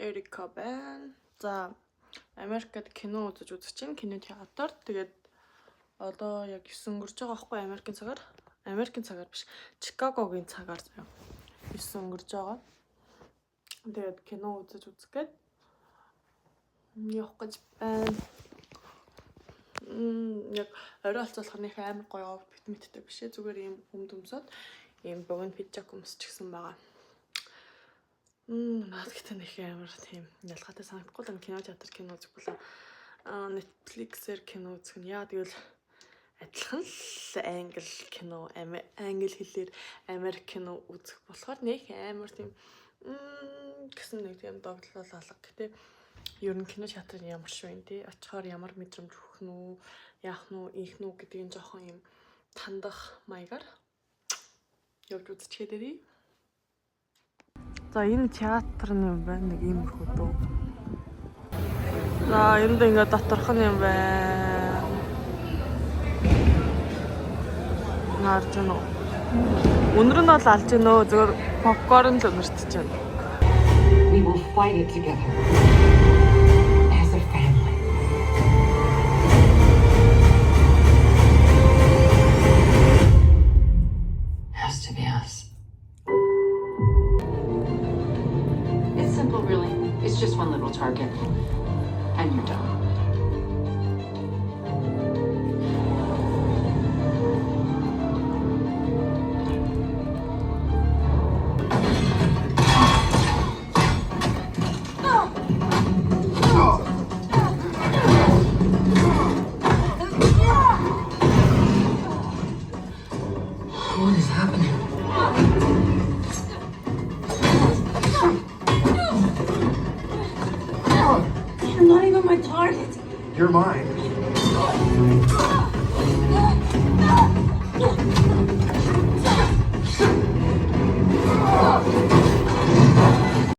Эрика байна. За Америкт кино үзэж чинь кино театр. Тэгээд одоо яг 9 өнгөрч байгаа байхгүй Америкийн цагаар. Америкийн цагаар биш. Чикагогийн цагаар заяа. 9 өнгөрч байгаа. Тэгээд кино үзэж үзгээд явах гэж байна. Яг орой алцуулах нөх амар гоё битмиттэй биш ээ. Зүгээр ийм өмдөмсөд ийм богино пижак өмсчихсэн байгаа. Наад гэхдээ нөх амар тийм ялгаатай санагдахгүй л кино театр кино үзэх болоо Netflix-ээр кино үзэх нь яа тэгвэл адилхан л англи кино англи хэлээр Америк кино үзэх болохоор нэг амар тийм гэсэн нэг тийм догтлол алга гэхдээ ер нь кино театрын ямар шүү юм тий очихоор ямар мэдрэмж өгөх нь яах нь ийх нь гэдгийг жоохон юм тандах маягаар явж үзчихээ дээрээ. За энэ театрын юм байна нэг юм их үү. За энд ингээд доторх нь юм байна. Харж байна уу? Өнөр нь бол алж гэнэ зөвөр попкорн л өнөртөж байна. We will fight it together. As a family. Has to be us. It's simple, really. It's just one little target. And you're done. What is happening? You're not even my target. You're mine.